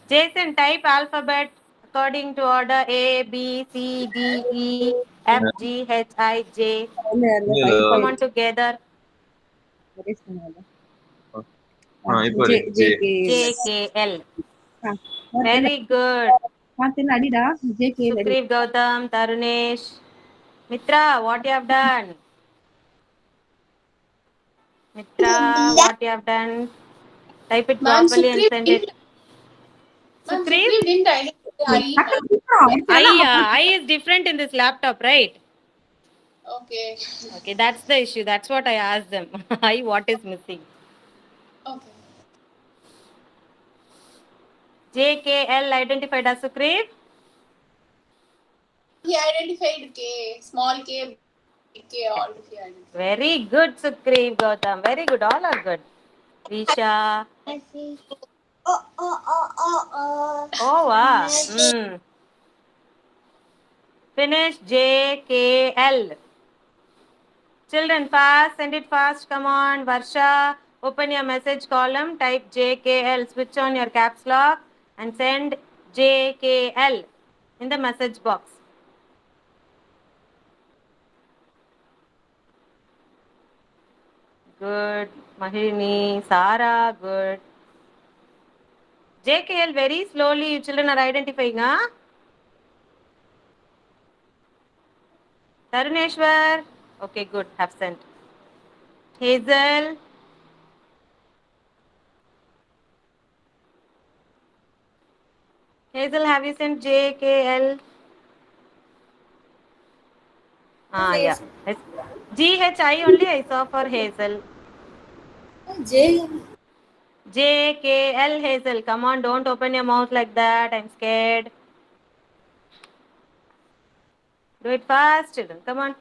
Jason, type alphabet according to order A, B, C, D, E, F, G, H, I, J. Come on together. J, K, L. Very good. Sukriv, Gautam, Tarunesh. Mitra, what you have done? Mitra, what you have done? Type it Ma'am, properly and Sukrit send it. didn't. Ma'am, Sukriv? Sukrit didn't identify I. I is different in this laptop, right? Okay. Okay, that's the issue. That's what I asked them. I, what is missing? Okay. JKL identified as Sukriv? He identified K, small K, big K, all he identified. Very good, Sukriv, Gautam. Very good. All are good. Risha. Oh, wow. Finish JKL. Children, fast. Send it fast. Come on. Varsha, open your message column. Type JKL. Switch on your caps lock and send JKL in the message box. Good. Mahini, Sara, good. JKL, very slowly you children are identifying, huh? Taruneshwar. Okay, good. Have sent. Hazel. Hazel, have you sent JKL? Ah, yeah. GHI only I saw for Hazel. JKL Hazel. Come on, don't open your mouth like that. I'm scared. Do it fast, children. Come on.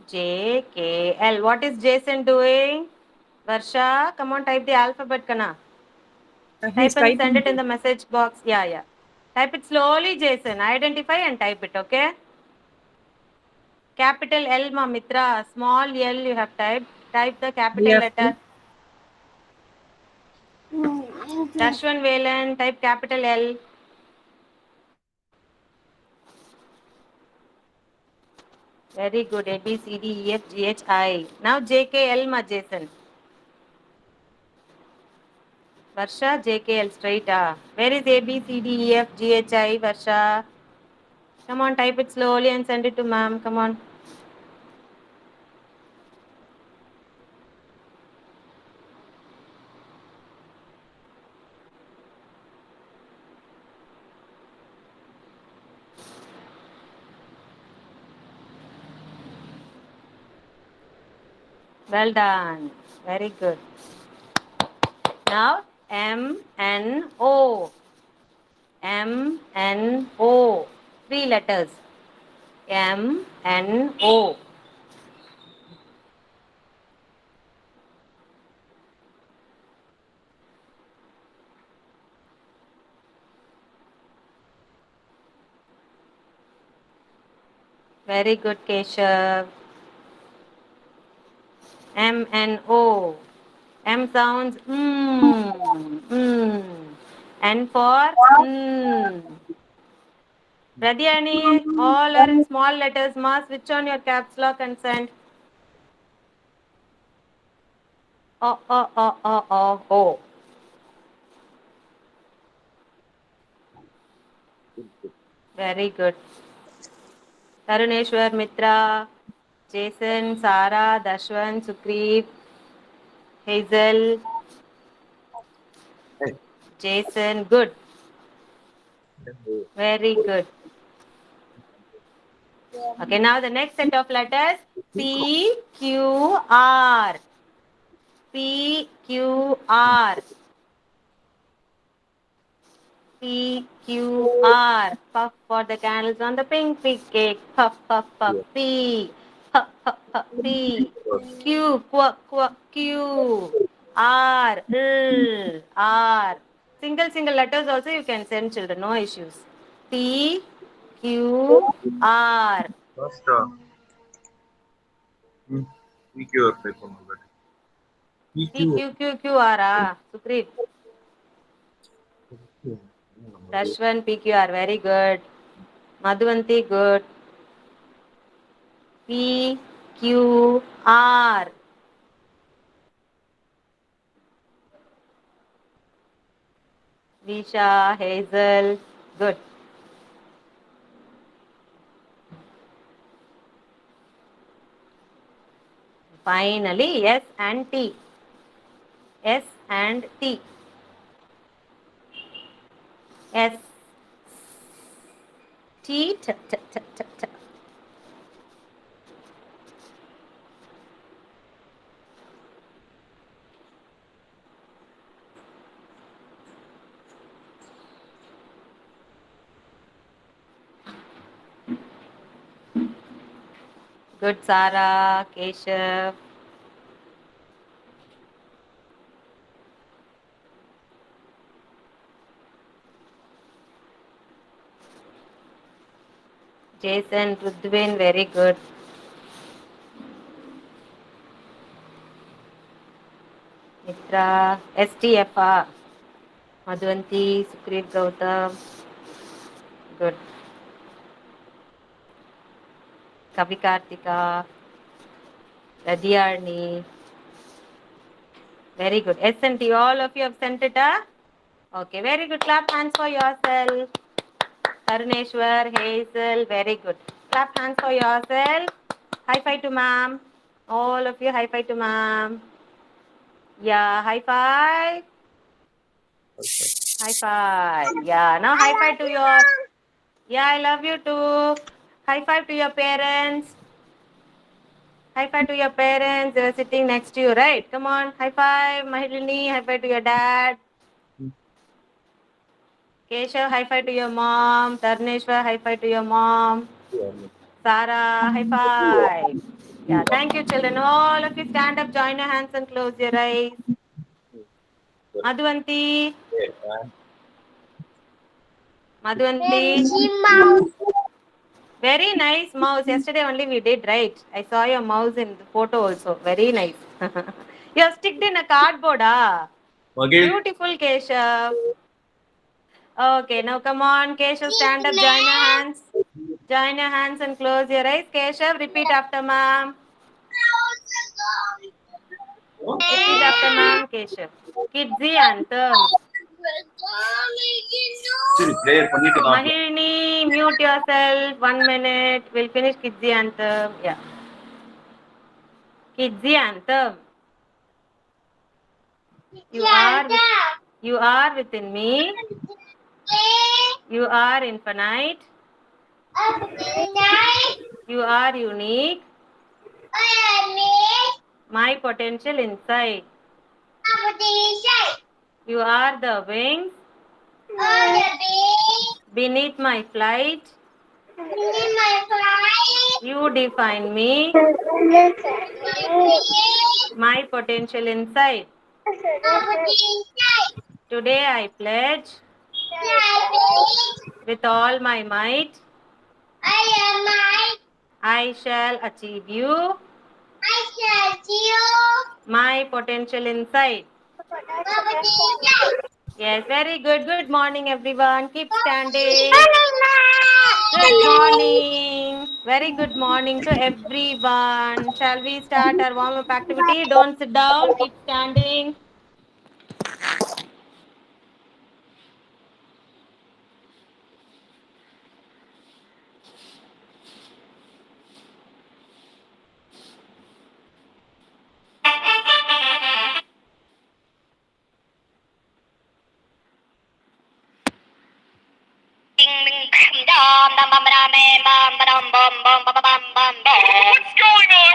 JKL. What is Jason doing? Varsha, come on, type the alphabet, Kana. Type and send it in the message box. Yeah, yeah. Type it slowly, Jason. Identify and type it, okay? Capital L, Ma Mitra. Small L you have typed. Type the capital letter. Dashwan Velan, type capital L. Very good. A, B, C, D, E, F, G, H, I. Now JKL, Ma Jason. Varsha, JKL, straight. Where is A, B, C, D, E, F, G, H, I, Varsha? Come on, type it slowly and send it to ma'am. Come on. Well done. Very good. Now M, N, O. M, N, O. Three letters. M, N, O. Very good, Keshav. M, N, O. M sounds N for Radyani, all are in small letters. Ma, switch on your caps lock and send. O. Very good. Taruneshwar, Mitra, Jason, Sara, Dashwan, Sukriv, Hazel, Jason. Good. Very good. Okay, now the next set of letters. P, Q, R. P, Q, R. P, Q, R. Puff for the candles on the pink cake. Puff, puff, puff. P. Puff, puff, puff. P. Q, Q. R, L, R. Single letters also you can send children. No issues. P, Q, R. PQR try பண்ணுங்க. PQQQR. Supreet. Rashwan PQR. Very good. Madhuvanti good. PQR. Visha, Hazel, good. Finally, S and T. S and T. S. T. T. T. T. T. T. Good, Sara, Keshav. Jason, Rudvin, very good. Mitra, STFR. Madhuvanti, Sukrit Gautam. Good. Kavi Kartika. Radhyarni. Very good. S and T, all of you have sent it, huh? Okay, very good. Clap hands for yourself. Taruneshwar, Hazel, very good. Clap hands for yourself. High five to ma'am. All of you, high five to ma'am. Yeah, high five. High five. Yeah, now high five to your. Yeah, I love you too. High five to your parents. High five to your parents. They're sitting next to you, right? Come on, high five. Mahilini, high five to your dad. Keshav, high five to your mom. Tarneshwar, high five to your mom. Sarah, high five. Yeah, thank you, children. All of you stand up, join your hands and close your eyes. Madhuvanti. Madhuvanti. Very nice mouse. Yesterday only we did, right? I saw your mouse in the photo also. Very nice. You have sticked in a cardboard, ah? Beautiful, Keshav. Okay, now come on, Keshav, stand up, join your hands. Join your hands and close your eyes. Keshav, repeat after ma'am. Repeat after ma'am, Keshav. Kidsy anthem. Mahini, mute yourself. 1 minute. We'll finish Kidsy anthem. Yeah. Kidsy anthem. You are within me. You are infinite. You are unique. My potential inside. You are the wings beneath my flight. You define me. My potential inside. Today I pledge with all my might. I shall achieve you. My potential inside. Yes, very good. Good morning, everyone. Keep standing. Good morning. Very good morning to everyone. Shall we start our warm-up activity? Don't sit down. Keep standing. What's going on?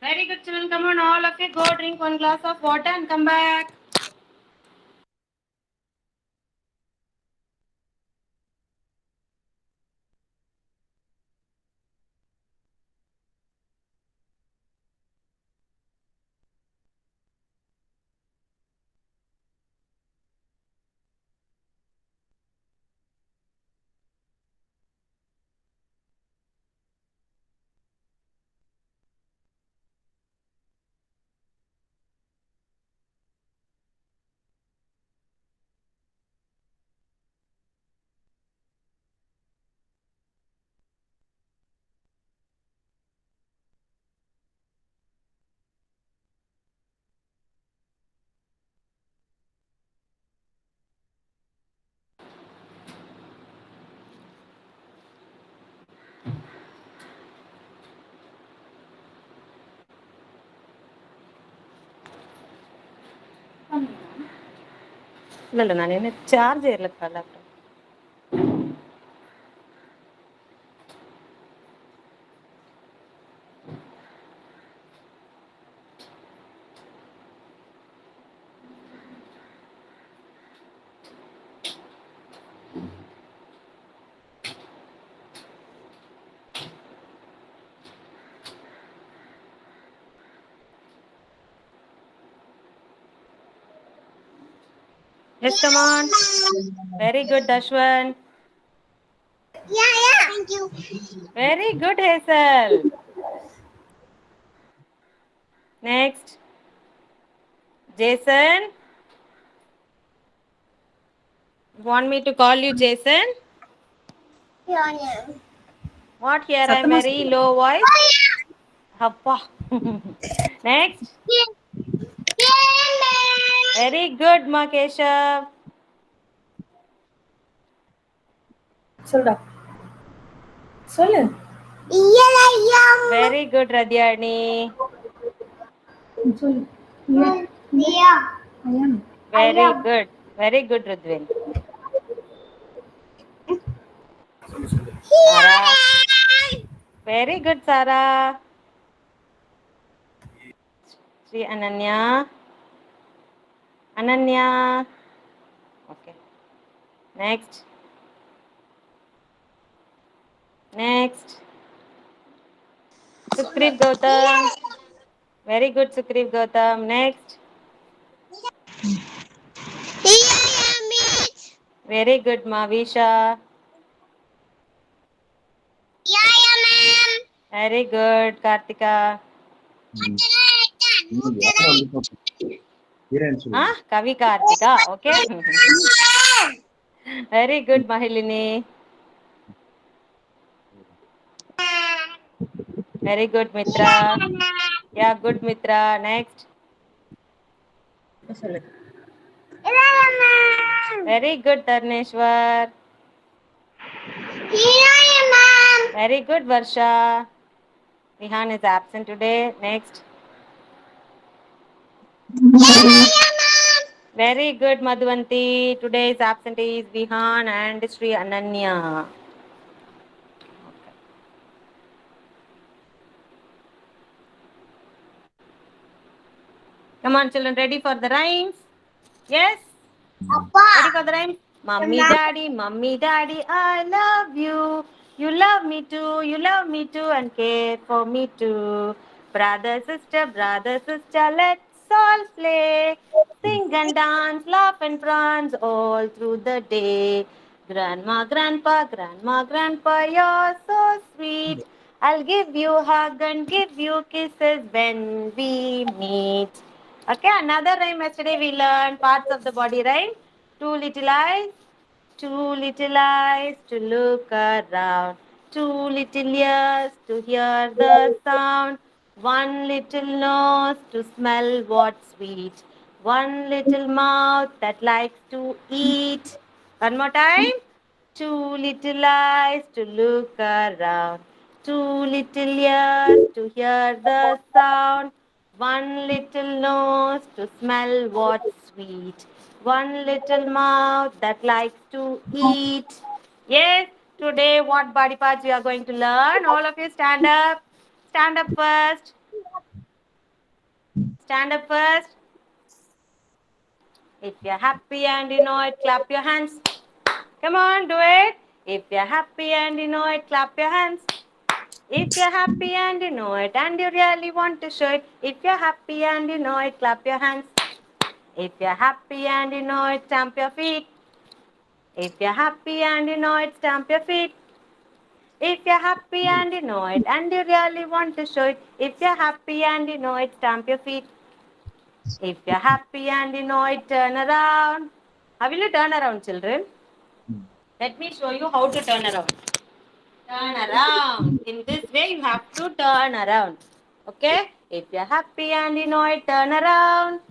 Very good, children. Come on, all of you, go drink one glass of water and come back. ಇಲ್ಲ ನಾನು ಏನು charge ಇರ್ಲಿಕ್ಕಲ್ಲ. Yes, come on. Very good, Ashwan. Yeah. Thank you. Very good, Hazel. Next. Jason. Want me to call you Jason? Yeah. What here? I'm very low voice. Appa. Next. Very good, Makeshav. சொல்டா சொல்லு. Very good, Radyani. சொல்லு. Very good. Very good, Rudvin. Sarah. Very good, Sarah. Sri Ananya. Ananya. Okay. Next. Next. Sukriv Gautam. Very good, Sukriv Gautam. Next. Very good, Mavisha. Very good, Kartika. Kavi Kartika. Okay. Very good, Mahilini. Very good, Mitra. Yeah, good, Mitra. Next. சொல்லு. Very good, Tarneshwar. Here I am, ma'am. Very good, Varsha. Vihan is absent today. Next. Here I am, ma'am. Very good, Madhuvanti. Today's absentee is Vihan and Sri Ananya. Come on, children. Ready for the rhymes? Yes? Ready for the rhymes? Mummy, daddy, I love you. You love me too, and care for me too. Brother, sister, let's all play. Sing and dance, laugh and prance all through the day. Grandma, you're so sweet. I'll give you a hug and give you kisses when we meet. Okay, another rhyme yesterday we learned parts of the body rhyme. Two little eyes to look around, two little ears to hear the sound, one little nose to smell what's sweet, one little mouth that likes to eat. One more time. Two little eyes to look around, two little ears to hear the sound, one little nose to smell what's sweet, one little mouth that likes to eat. Yes, today what body parts we are going to learn? All of you stand up. Stand up first. Stand up first. If you're happy and you know it, clap your hands. Come on, do it. If you're happy and you know it, clap your hands. If you're happy and you know it, and you really want to show it. If you're happy and you know it, clap your hands. If you're happy and you know it, stamp your feet. If you're happy and you know it, stamp your feet. If you're happy and you know it, and you really want to show it. If you're happy and you know it, stamp your feet. If you're happy and you know it, turn around. How will you turn around, children? Let me show you how to turn around. Turn around. In this way, you have to turn around. Okay? If you're happy and you know it, turn around.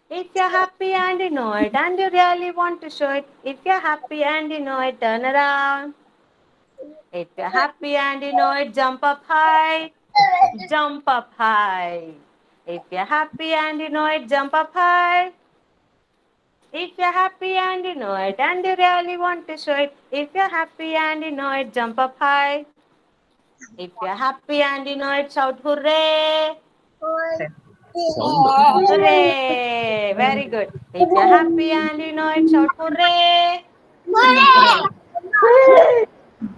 If you're happy and you know it, and you really want to show it. If you're happy and you know it, turn around. If you're happy and you know it, jump up high. Jump up high. If you're happy and you know it, jump up high. If you're happy and you know it, and you really want to show it. If you're happy and you know it, jump up high. If you're happy and you know it, shout hooray! Hooray! Very good. If you're happy and you know it, shout hooray!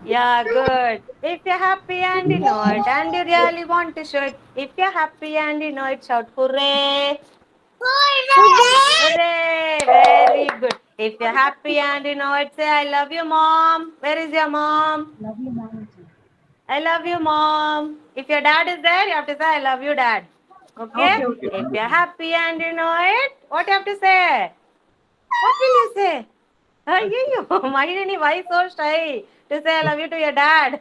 Yeah, good. If you're happy and you know it, and you really want to show it. If you're happy and you know it, shout hooray! Hooray! Very good. If you're happy and you know it, say I love you, mom. Where is your mom? I love you, mom. If your dad is there, you have to say I love you, dad. Okay? If you're happy and you know it, what you have to say? What will you say? Why so shy to say I love you to your dad?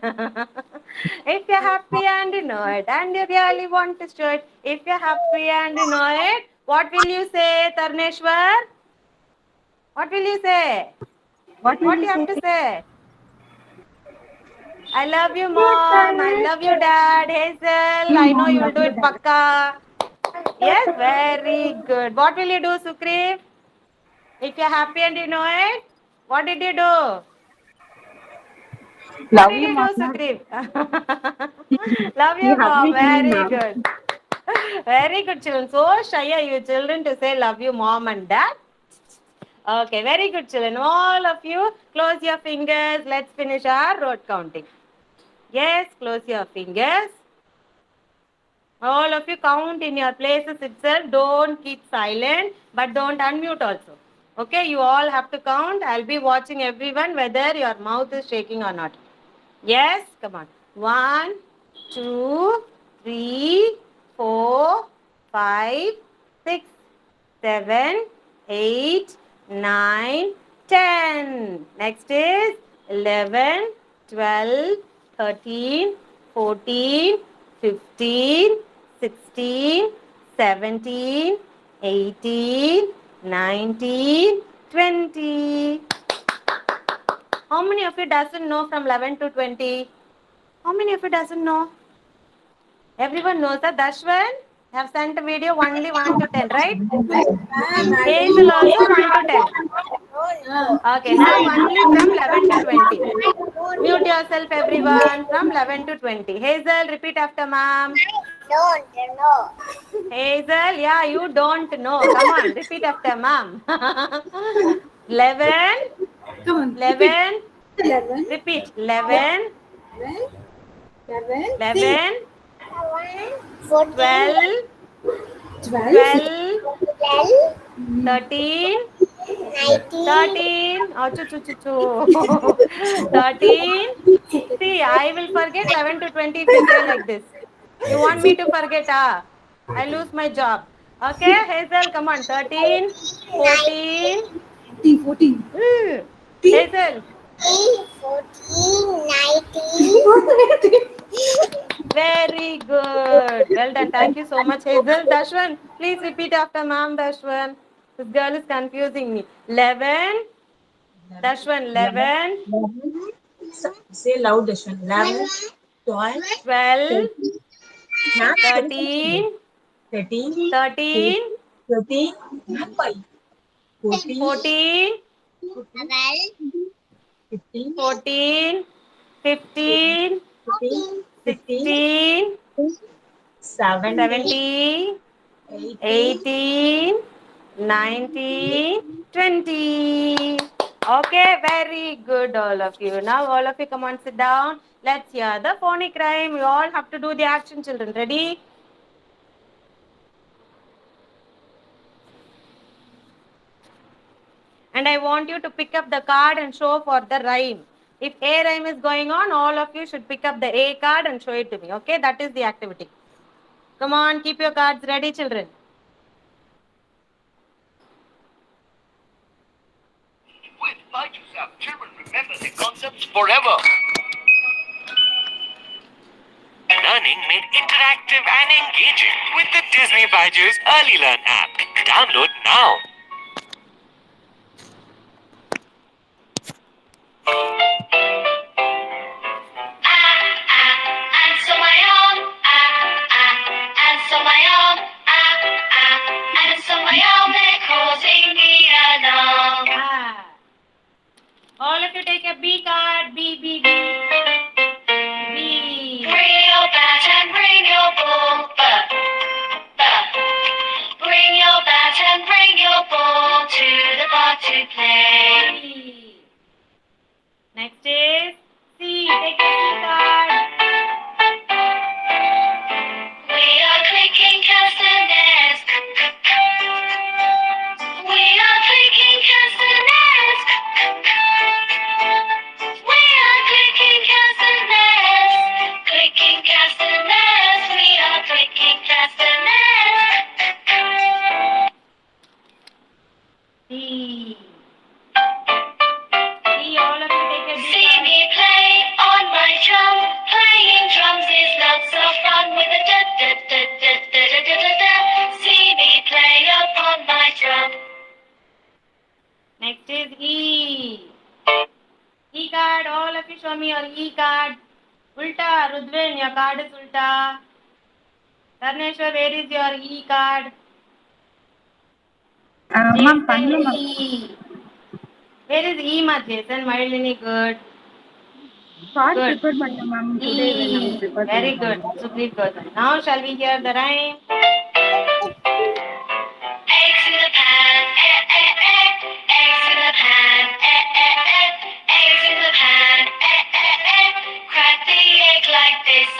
If you're happy and you know it, and you really want to show it, if you're happy and you know it, what will you say, Tarneshwar? What will you say? What you have to say? I love you, mom. I love you, dad. Hazel, I know you'll do it, Pakka. Yes, very good. What will you do, Sukriv? If you're happy and you know it, what did you do? What did you do, Sukriv? Love you, mom. Very good. Very good, children. So shy are you children to say love you, mom and dad. Okay, very good, children. All of you, close your fingers. Let's finish our road counting. Yes, close your fingers. All of you count in your places itself. Don't keep silent, but don't unmute also. Okay, you all have to count. I'll be watching everyone whether your mouth is shaking or not. Yes, come on. 1, 2, 3, 4, 5, 6, 7, 8, 9, 10. Next is 11, 12, 13, 14, 15, 16, 17, 18, 19, 20. How many of you doesn't know from 11 to 20? How many of you doesn't know? Everyone knows that. Dashwan have sent a video only 1 to 10, right? Hazel also 1 to 10. Okay, now only from 11 to 20. Mute yourself, everyone, from 11 to 20. Hazel, repeat after ma'am. Don't know. Hazel, yeah, you don't know. Come on, repeat after ma'am. 11, Come on. 11, 11. repeat. 11, 11. 11, 14, 12, 12. 12, 12, 13, 19, 13. Oh, 13. See, I will forget 11 to 20 if you say like this. You want me to forget? I lose my job. Okay, Hazel, come on. 13, 14. 14. Hazel, 14, 19. very good. Well done. Thank you so much, Hazel. Dashwan, please repeat after ma'am, Dashwan. This girl is confusing me. 11. Dashwan, 11. Say loud, Dashwan. 11, 12, 12. 13, 13. 13, 13. 13, 14, 14. 15, 14. 15. 16. 17, 17. 18, 18. 19. 20. Okay, very good, all of you. Now, all of you, come on, sit down. Let's hear the phonic rhyme. You all have to do the action, children. Ready? And I want you to pick up the card and show for the rhyme. If A rhyme is going on, all of you should pick up the A card and show it to me. Okay, that is the activity. Come on, keep your cards ready, children. With Byju's app, children remember their concepts forever. Learning made interactive and engaging with the Disney Byju's Early Learn app. Download now. And so my own, and so my own, and so my own, they're causing me alarm. All of you take a B card. B, B, B. B. Bring your bat and bring your ball, bring your bat and bring your ball to the bar to play. C. Next is C. Take a C card. We are clicking castanets. We are clicking castanets. We are clicking castanets. Clicking castanets. We are clicking castanets. D. D. All of you take a D See card. me play on my drum. Playing drums is lots of fun with a da da da da da da da da da. See me play upon my drum. Next is E. E card. All of you show me your E card. Ulta. Rudvin, your card is Ulta. Dharneshwar, where is your E card? Jason, E. Where is E, ma? Jason, Mildini, good. Good. E. Very good. Supreet Gautam. Now shall we hear the rhyme? Eggs in a pan, eggs in a pan, eggs in the pan, crack the egg like this,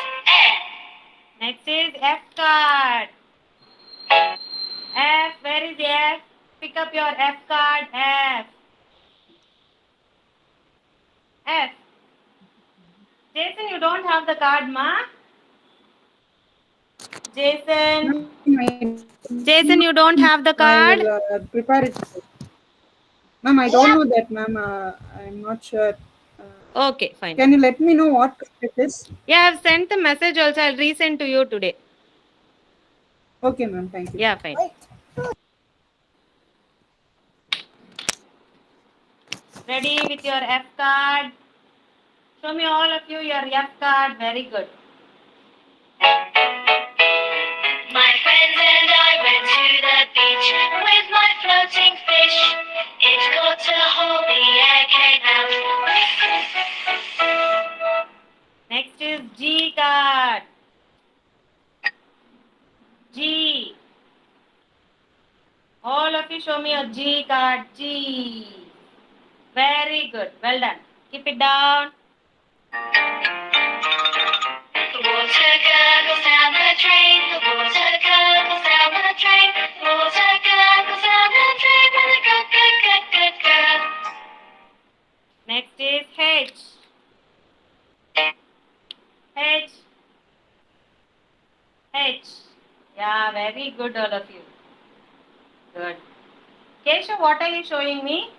Next is F card. F, where is F? Pick up your F card. F. F. Jason, you don't have the card, ma? Jason. Jason, you don't have the card? I will prepare it. Ma'am, I don't know that, ma'am. I'm not sure. Okay, fine. Can you let me know what it is? Yeah, I've sent the message also. I'll resend to you today. Okay, ma'am. Thank you. Yeah, fine. Ready with your F card? Show me all of you your F card. Very good. My friends and I went to the beach with my floating fish. It got a hold, the egg came out. Next is G card. G. All of you show me your G card. G. Very good. Well done. Keep it down. The water gurgles down the drain. The water gurgles down the drain. The water gurgles down the drain with a good, good, good, good girl. Next is H. H. H. Yeah, very good, all of you. Good. Keshav, what are you showing me?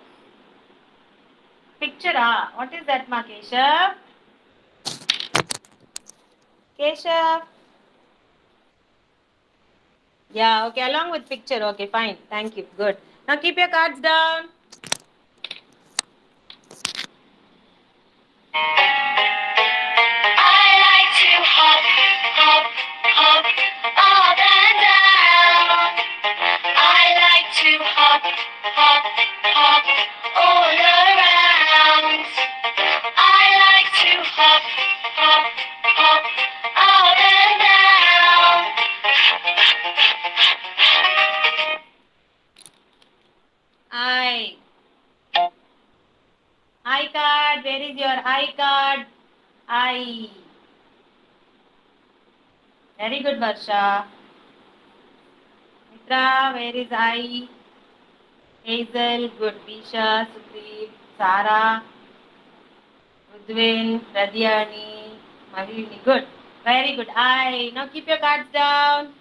Picture, ah. What is that, ma, Keshav? Keshav? Yeah, okay, along with picture. Okay, fine. Thank you. Good. Now keep your cards down. I like to hop, hop, hop, up and down. I like to hop, hop, hop, all around. I like to hop, hop, hop, up and down. I card. Where is your I card? I. Very good, Varsha. Mitra, where is I? Hazel, good. Bisha, Sudeep, Sara, Udwin, Radyani, Malini, good. Very good. I. Now keep your cards down.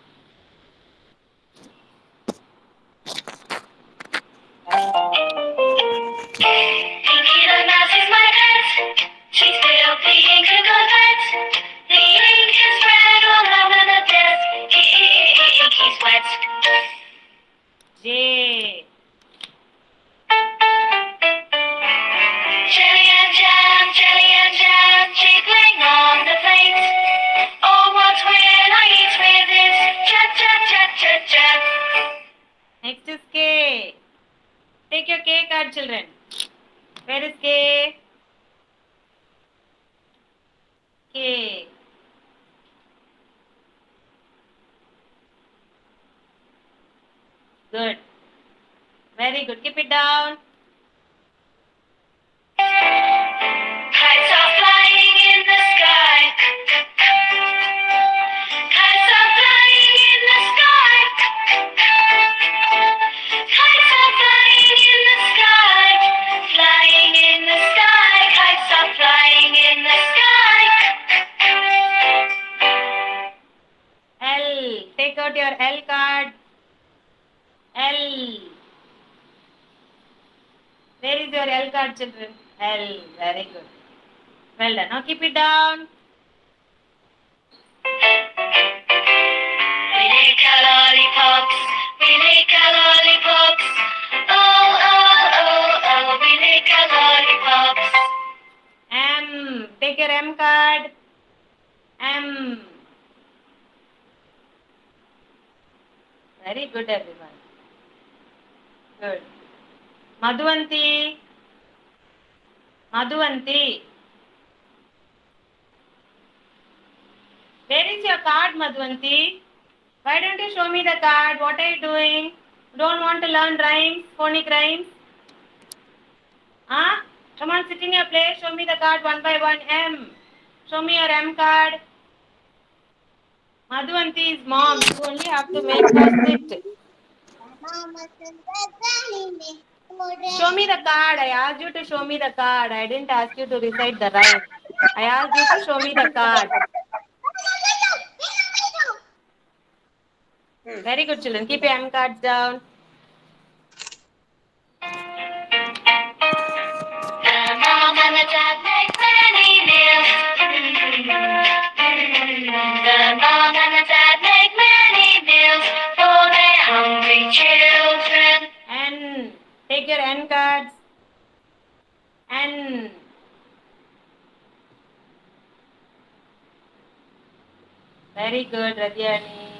Pinky the mouse is my pet. She's filthy ink and got The ink is spread all over the desk. Inky's wet. J. Jelly and jam, jiggling on the plate. Oh, what will I eat with it? Chat, chat, chat, chat, chat. Next is K. Take your K card, children. Where is K? K. Good. Very good. Keep it down. Kites are flying in the sky. Kites are flying in the sky. Kites are flying in the sky. Flying in the sky. Kites are flying in the sky. L. Take out your L card. L. Where is your L card, children? L. Very good. Well done. Now keep it down. We lick our lollipops. We lick our lollipops. Oh, oh, oh, oh. We lick our lollipops. M. Take your M card. M. Very good, everyone. Good. Madhuvanti. Madhuvanti. Where is your card, Madhuvanti? Why don't you show me the card? What are you doing? Don't want to learn rhymes, phonic rhymes? Huh? Come on, sit in your place. Show me the card one by one. M. Show me your M card. Madhuvanti is mom. You only have to make her sit. Show me the card. I asked you to show me the card. I didn't ask you to recite the rhyme. I asked you to show me the card. Very good, children. Keep your M cards down. The mom and the dad make many meals. The mom and the dad make many meals for their hungry children. N. Take your N cards. Very good, Radyani.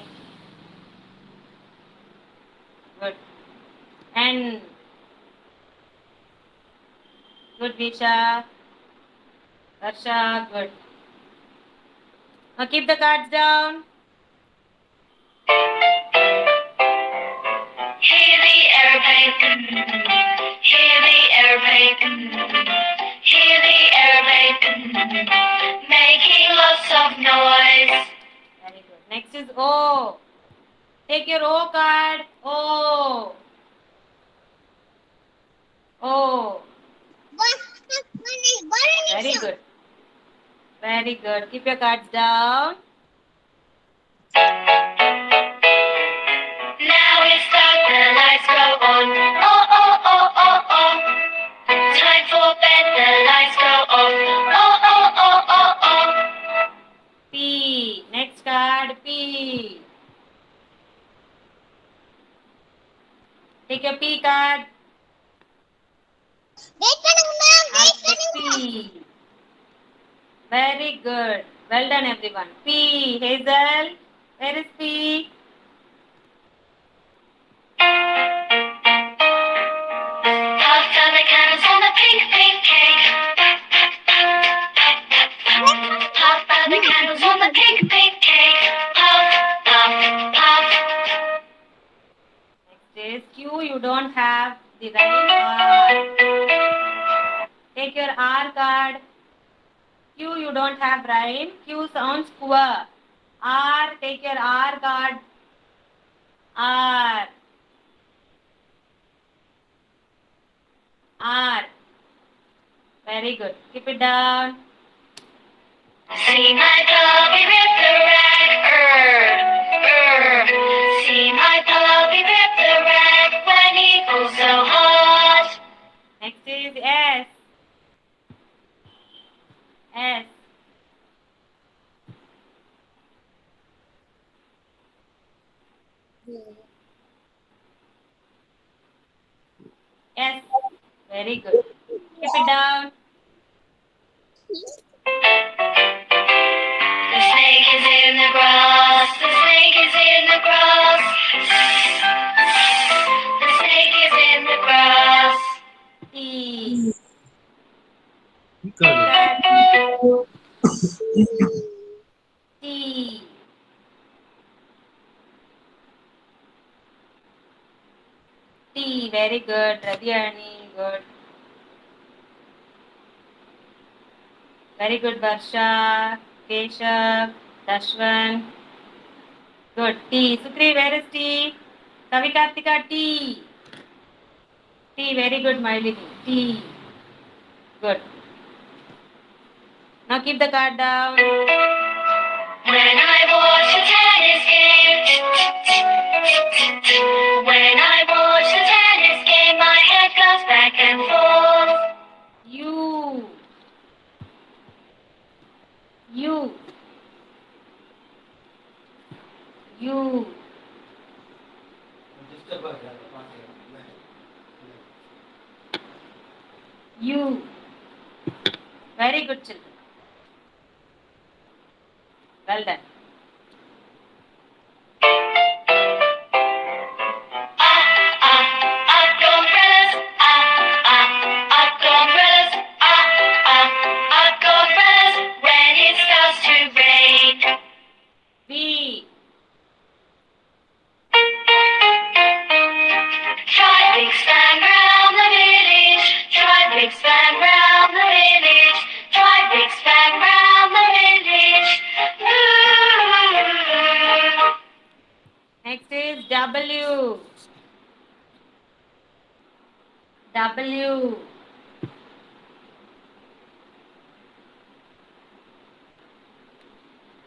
Good. N. Good, Visha. Darsha, good. Now keep the cards down. Hear the airplane, hear the airplane, hear the airplane, making lots of noise. Very good. Next is O. Take your O card. O. O. Very good. Very good. Keep your cards down. Now it's dark, the lights go on. Oh, oh, oh, oh, oh. Time for bed, the lights go off. Oh, oh, oh, oh, oh. P. Next card. P. Take your P card. Alphabet P. Very good. Well done, everyone. P. Hazel. Where is P? Puff down the candles on the pink, pink cake. Puff out the candles on the pink, pink cake. Puff, puff, puff. Next is Q. You don't have the right R. Take your R card. Q. You don't have rhyme. Q sounds poor. R. Take your R card. R. R. Very good. Keep it down. See my puppy rip the rag, See my puppy rip the rag when he pulls so hard. Next is S. S. S. Very good. Keep it down. The snake is in the grass, the snake is in the grass. The snake is in the grass. T. T. T. Very good. Radyani. Good. Very good, Varsha. Keshav. Dashwan. Good. T. Sukri, where is T? Kavikartika, T. T. Very good, Miley. T. Good. Now keep the card down. When I watch a tennis game, when I watch a tennis game, my head goes back and forth. U. U. U. U. Very good, children. Well done. Umbrellas, umbrellas, umbrellas, when it starts to rain. B. Try big span round the village, try big span round the village, try big span round the village. Ooh. Next is W. W.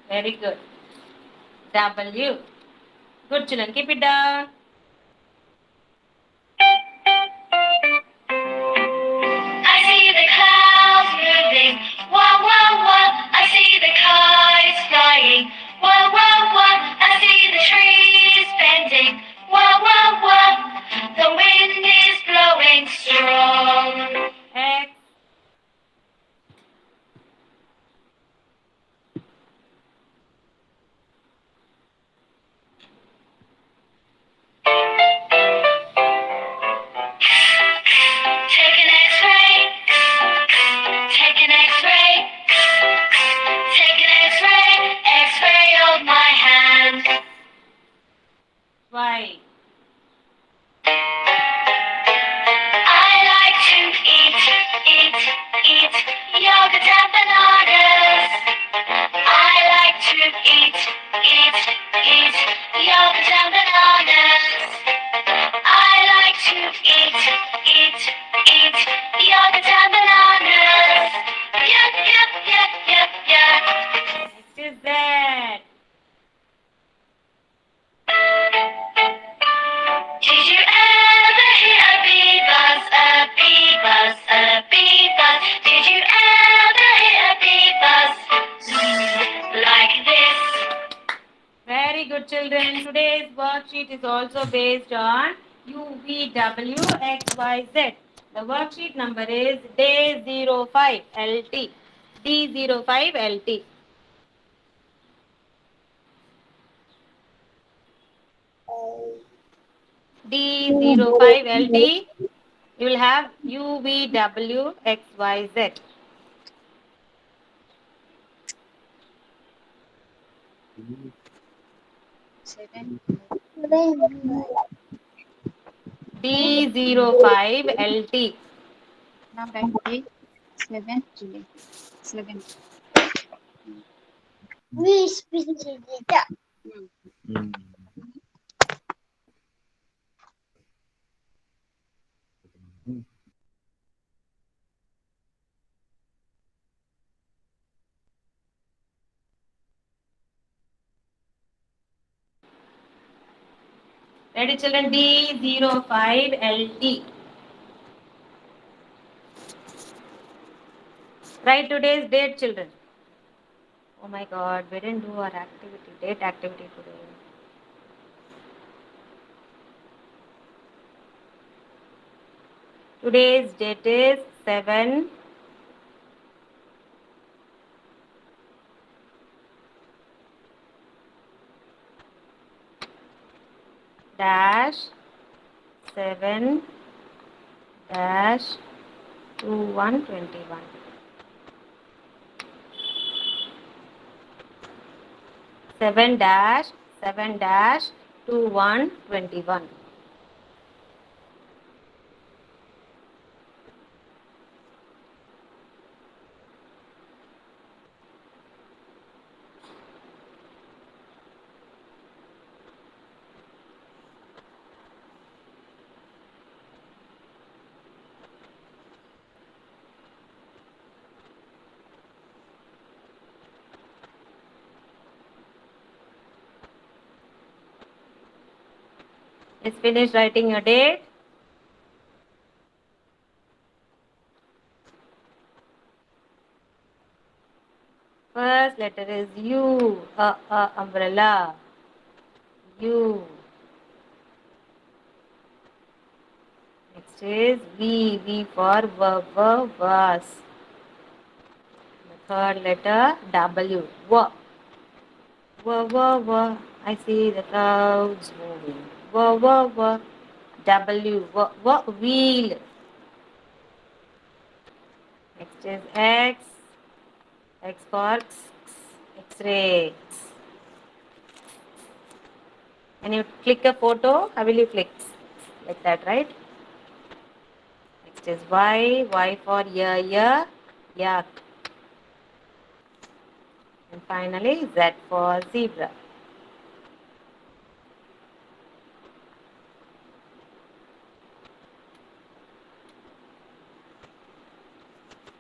Very good. W. Good, children. Keep it down. I see the clouds moving, wow, wow, wow. I see the kites flying, wow, wow, wow. I see the trees bending, wow, wow, wow. The wind is blowing strong. X. yum bananas. I like to eat, eat, eat yogurt and bananas. Yuck, yuck, yuck, yuck, yuck. Next is that. Did you ever hear a bee buzz, a bee buzz, a bee buzz? Did you ever hear a bee buzz? Like this. Very good, children. Today's worksheet is also based on UVWXYZ. The worksheet number is day 05 LT. D05 LT. D05 LT. You will have UVWXYZ. D05 LT. We speak it. Ready, children? D05 LT. Write today's date, children. Oh my God, we didn't do our activity, date activity today. Today's date is 7 dash 7 dash 2121. 7-7-2121. Let's finish writing your date. First letter is U, umbrella. U. Next is V for verb, was. The third letter W, W. I see the clouds moving. W, wheel. Next is X for X-ray. And you click a photo, how will you click? Like that, right? Next is Y for ear, yak. And finally, Z for zebra.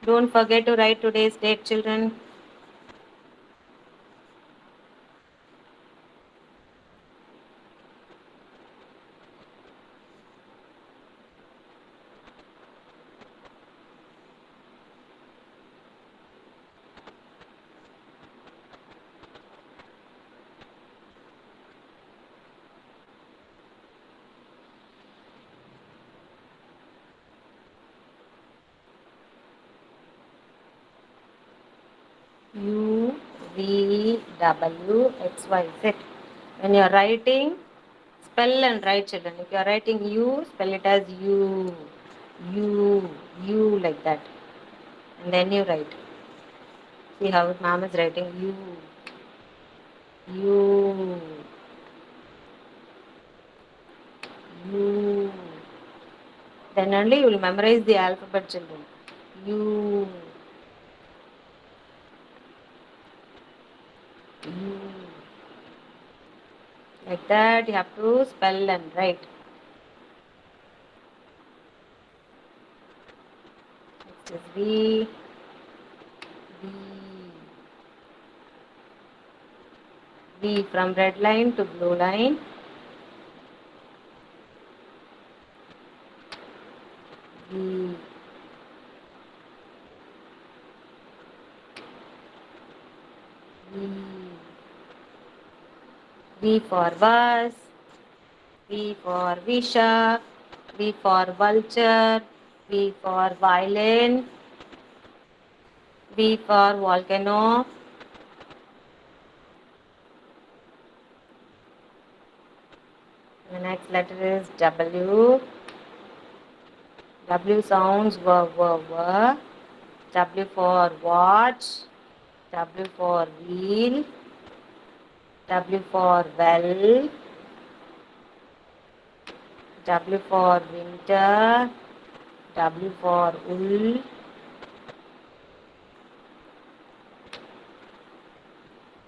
Don't forget to write today's date, children. U, V, W, X, Y, Z. When you are writing, spell and write, children. If you are writing U, spell it as U, like that. And then you write. See how ma'am is writing U. Then only you will memorize the alphabet, children. U. Like that, you have to spell and write. Next is V. V from red line to blue line. V. V. V for bus. V for Visha. V for vulture. V for violin. V for volcano. The next letter is W. W sounds w. W for watch. W for wheel. W for well. W for winter. W for wool.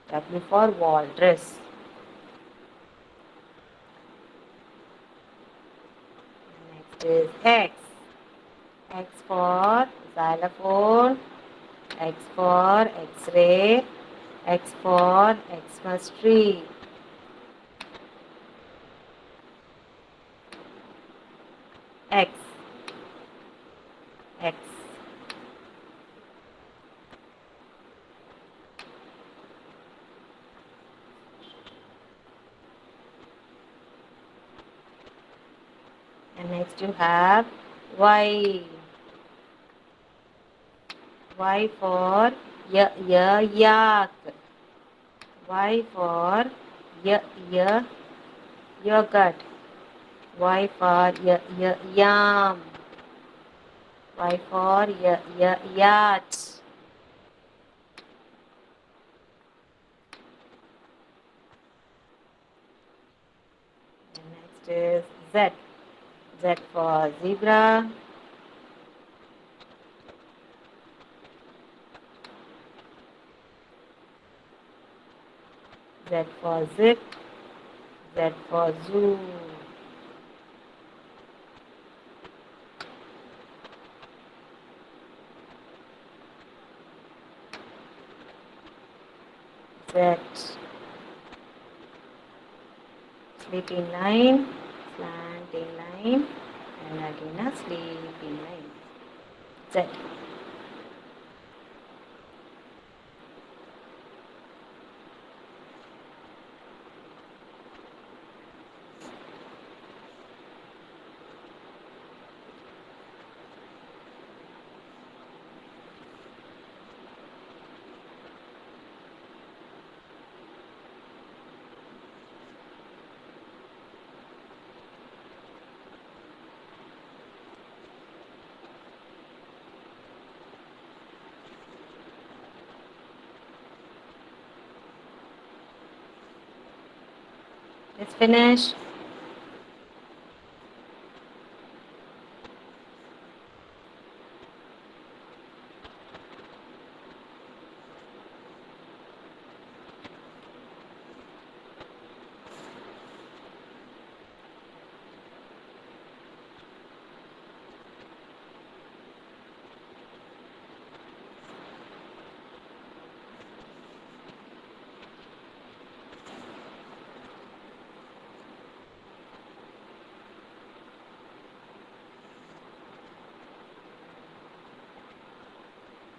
W for walrus. Next is X. X for xylophone. X for X-ray. X for Xmas tree. X. X. And next you have Y. Y for yak. Y for yogurt. Y for yam. Y for yacht. And next is Z. Z for zebra. Z for zip. Z for zoo. Z. Sleeping line, slanting line, and again a sleeping line. Z. Let's finish.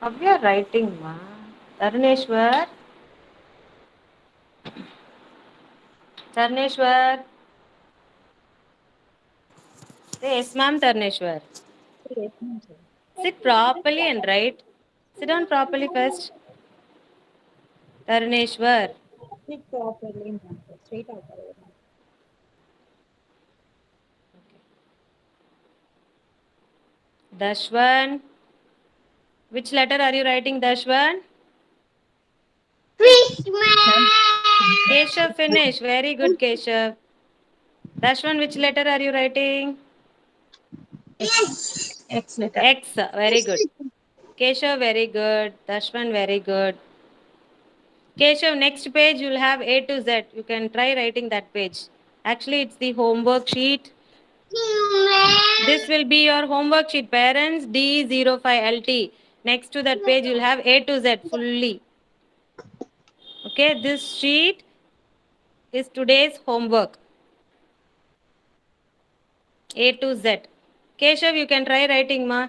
How we are writing, ma? Tarneshwar. Tarneshwar. Say yes, ma'am, Tarneshwar. Sit properly and write. Sit down properly first. Tarneshwar. Sit properly, ma'am. Straight out. Dashwan. Which letter are you writing, Dashwan? Christmas. Keshav, finish. Very good, Keshav. Dashwan, which letter are you writing? X letter. X. Very good. Keshav, very good. Dashwan, very good. Keshav, next page you'll have A to Z. You can try writing that page. Actually, it's the homework sheet. This will be your homework sheet, parents. D05LT. Next to that page, you'll have A to Z fully. Okay, this sheet is today's homework. A to Z. Keshav, you can try writing, ma.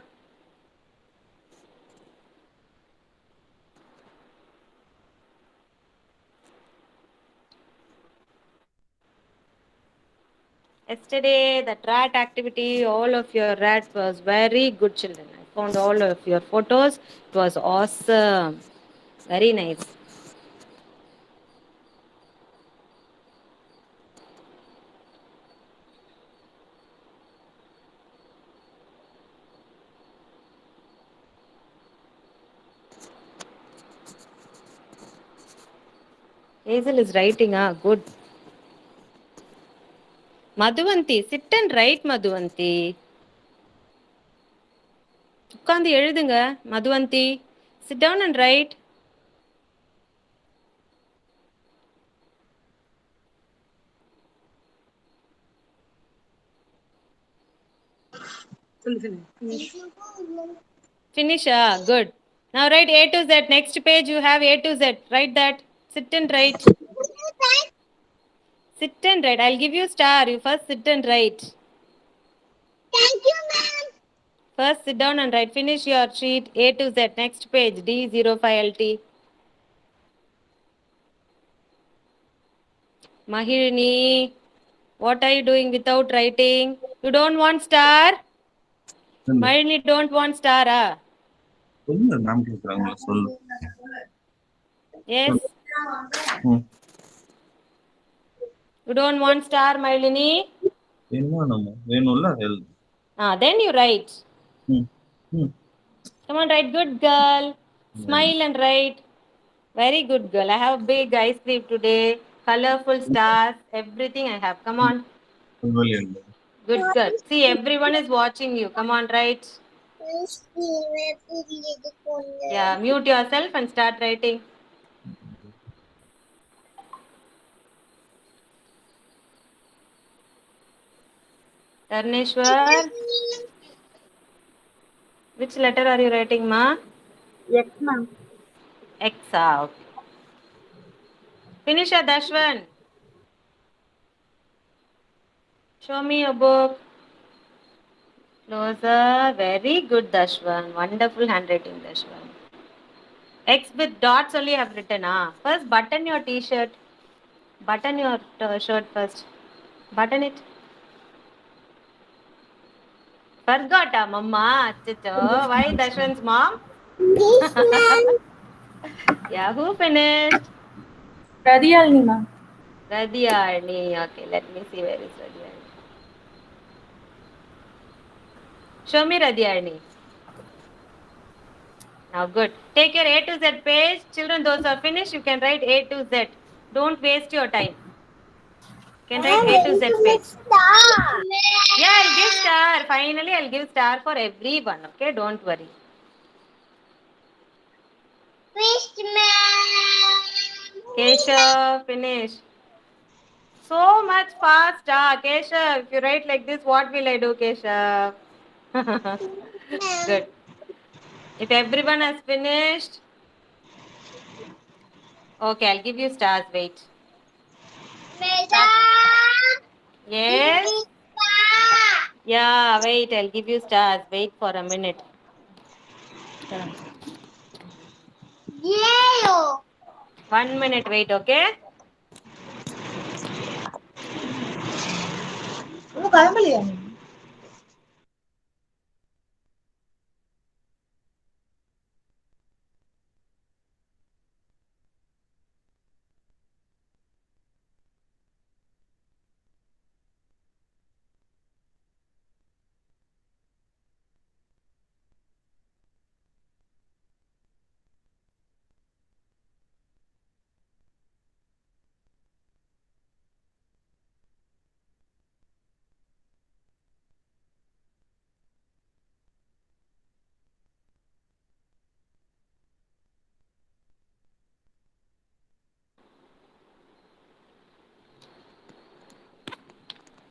Yesterday, the rat activity, all of your rats was very good, children. I found all of your photos. It was awesome. Very nice. Hazel is writing, good. Madhuvanti, sit and write, Madhuvanti. உட்காந்து எழுதுங்க Madhuvanti. Sit down and write. Finish, good. Now write A to Z. Next page you have A to Z. Write that. Sit and write. Sit and write. I'll give you star. You first sit and write. Thank you, ma'am. First sit down and write. Finish your sheet A to Z. Next page D05LT. Mahirini, what are you doing without writing? You don't want star? Mahirini don't want star, சொல்லு ma'am கேக்குறாங்க சொல்லு. Yes. You don't want star, Mahirini? என்ன நம்ம வேணும்ல health. Then you write. Come on, write. Good girl. Smile and write. Very good girl. I have big ice cream today. Colorful stars. Everything I have. Come on. Good girl. See, everyone is watching you. Come on, write. Yeah, mute yourself and start writing. Dharneshwar. Which letter are you writing, ma? Yes, ma'am. X out. Finish, Dashwan. Show me your book. Closer. Very good, Dashwan. Wonderful handwriting, Dashwan. X with dots only have written. First, button your t-shirt. Button your shirt first. Button it. Forgot, Mama. Why Dashwan's mom? Yes, ma'am. Yeah, who finished? Radiyalini, ma'am. Radiyarni. Okay, let me see where is Radiyarni. Show me Radiyarni. Now, good. Take your A to Z page. Children, those are finished. You can write A to Z. Don't waste your time. You can write A to Z page. Yeah, I'll give star. Finally, I'll give star for everyone. Okay, don't worry. Finished, ma'am. Keshav, finish. So much fast, Keshav. If you write like this, what will I do, Keshav? Good. If everyone has finished, okay, I'll give you stars. Wait. Yes. Yeah, wait. I'll give you stars. Wait for a minute. Yellow. 1 minute. Wait. Okay. Oh, கிளம்பலையா?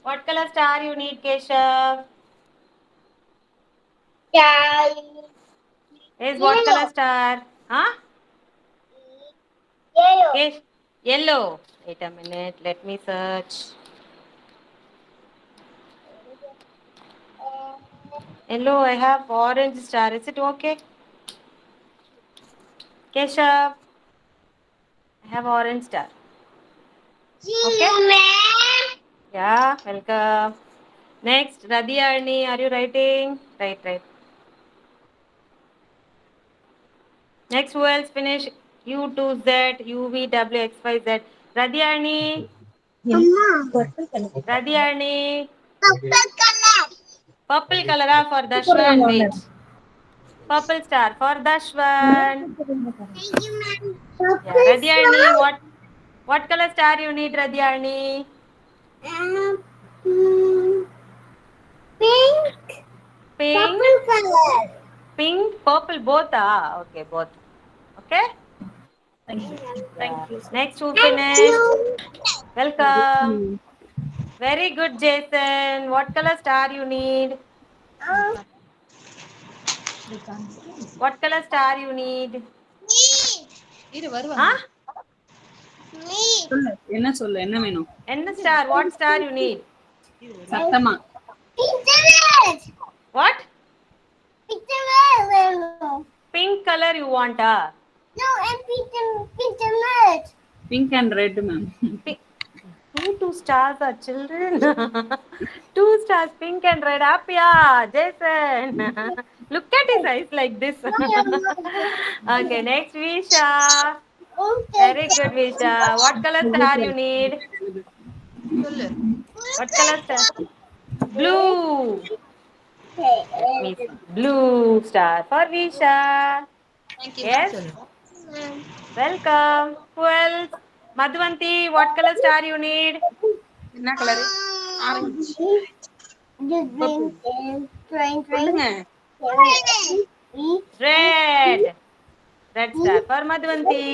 What color star you need, Keshav? Is what color star? Huh? Yellow. Kesh? Yellow. Wait a minute. Let me search. Yellow. I have orange star. Is it okay? Keshav. I have orange star. Okay. Ma'am. Yeah. Welcome. Next, Radhi Arni. Are you writing? Right. Next, who else finish? U to Z, U V W X Y Z. Radhi Arni. Radhi Arni. Purple color. Purple color for Dashwan. Wait. Purple star for Dashwan. Thank you, ma'am. Yeah, Radhi Arni. What color star you need, Radhi Arni? Hmm, pink. Pink. Purple color. Pink, purple, both. Ah, okay, both. Okay. Thank you. Yeah. Next, who Thank finished? you. Welcome. Very good, Jason. What color star you need? What color star you need? Huh? சொல்லு என்ன வேணும் N star. What star you need? சத்தமா Picture. What? Picture. Pink color you want, ah? No, and picture. Pink and red ma'am Pink. Two stars are children. Two stars, pink and red. Happy, Jason. Look at his eyes like this. Okay, next, Visha. Very good, Visha. What color star you need? What color star? Blue. Let me see. Blue star for Visha. Thank you. Yes. Welcome. Who else? Madhuvanti, what color star you need? என்ன colour? Red. Red star for Madhuvanti.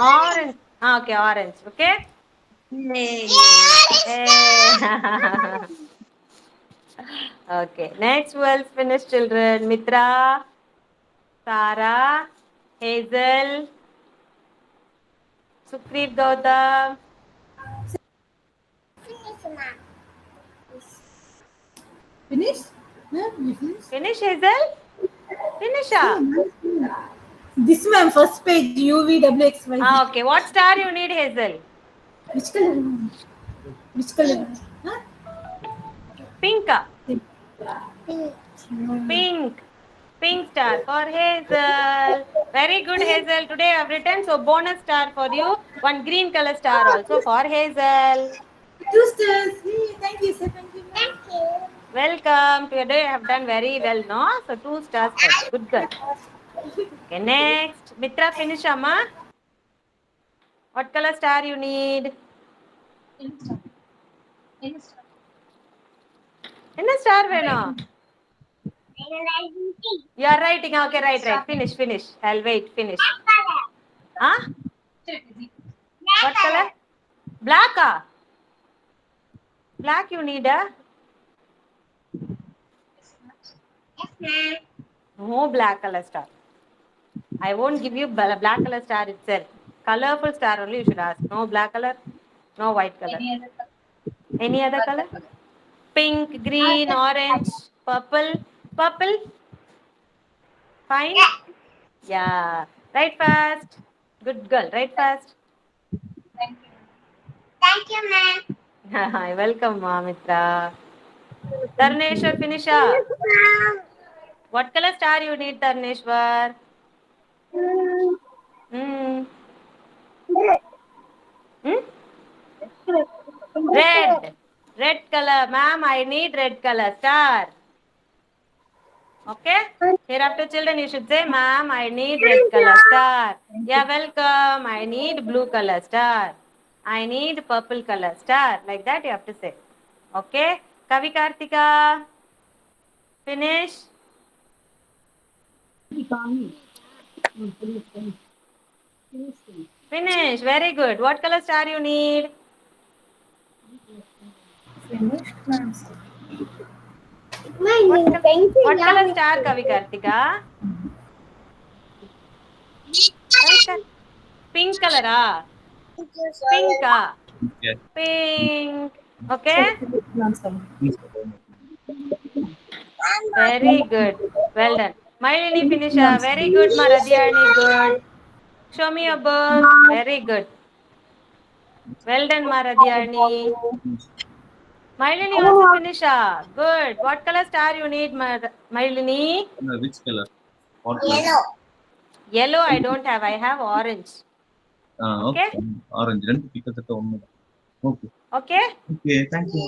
Orange. Okay, orange. Okay. Hey. Okay. Next, who else finished, children? Mitra, Sarah, Hazel, Sukhdeep Gautam. Finish? Ma'am, you finish? Finish, Hazel? Finish. This ma'am, first page, UVWXY. Okay. What star you need, Hazel? Which color? Which color? Huh? Pink. Pink. Pink star for Hazel. Very good, Hazel. Today I've written, so bonus star for you. One green color star also for Hazel. 2 stars. Hey, thank you, sir. Thank you, ma'am. Welcome. Today I have done very well, no? So 2 stars for you. Good girl. Okay, next. Mitra, finish, Amma. What color star you need? Enna star veno? You are writing. Okay, right. Finish. I'll wait. Finish. Huh? What color? Black. Black you need, No black color star. I won't give you black color star itself. Colorful star only you should ask. No black color, no white color. Any other color? Pink, green, orange, purple. Purple? Fine? Yeah. Write fast. Good girl. Write fast. Thank you, ma'am. Welcome, Mitra. Tarneshwar, finish up. What color star you need, Tarneshwar? Red color. Ma'am, I need red color star. Okay? Hereafter, children, you should say, ma'am, I need red color star. Yeah, welcome. I need blue color star. I need purple color star. Like that you have to say. Okay? Kavi Kartika. Finish. Finish. Very good. What color star you need? Finished, ma'am. What color star, Kavi Kartika? Pink color, ah? Pink, ah? Yeah. Pink. Okay? Ma'am, sorry. Very good. Well done. Mailini finish. Very good, Maradhyani. Good. Show me your book. Very good. Well done, Maradhyani. Mailini also finish. Good. What color star you need, Mailini? Which color? What color? Yellow. Yellow I don't have. I have orange. Okay. Okay? Orange. ரெண்டு கிட்டத்தட்ட ஒண்ணு. Okay. Okay? Okay, thank you.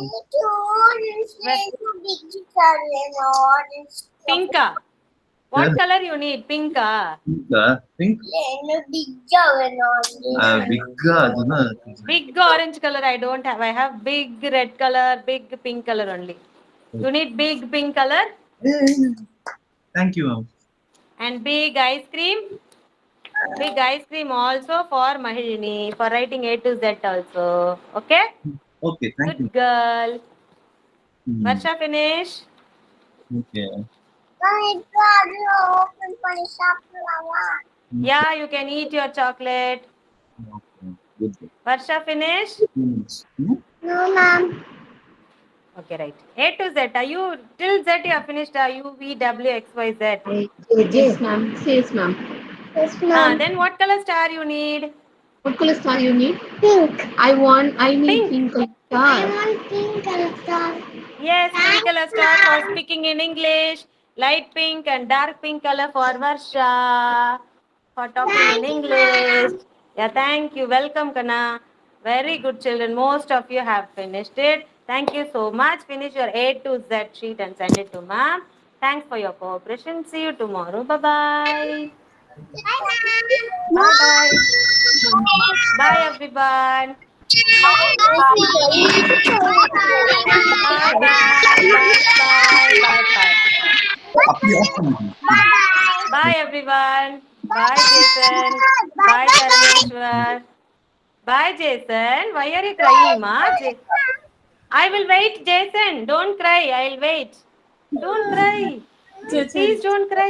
Pink. What color you need? Pink. Pink? Big aduna. Big orange color I don't have. I have big red color, big pink color only. You need big pink color Thank you, ma'am. and big ice cream. Big ice cream also for Mahilini for writing A to Z also. Okay? Okay, thank Good you. girl. Hmm. Varsha finish. Okay. Yeah, you can eat your chocolate. Okay. Good. Varsha finish. Hmm? No, ma'am. Okay, right. A to Z. Are you till Z you have finished? U, V, W, X, Y, Z. Yes, ma'am. Yes, ma'am. Yes, ma'am. Then what color star you need? What color star you need? Pink. I need Pink. pink color I star. want pink color star. Yes, pink color star for speaking in English. Light pink and dark pink color for Varsha. For talking in English. Yeah, thank you. Welcome, Kana. Very good children. Most of you have finished it. Thank you so much. Finish your A to Z sheet and send it to ma'am. Thanks for your cooperation. See you tomorrow. Bye-bye. Bye-bye. Bye, everyone. Bye, bye, bye, bye, bye. அப்படியே off பண்ணிடுங்க. Bye, everyone. Bye, Jason. Bye, Parameshwar. Bye, Jason. Why are you crying, ma? I will wait, Jason. Don't cry. I'll wait. Don't cry. Please don't cry.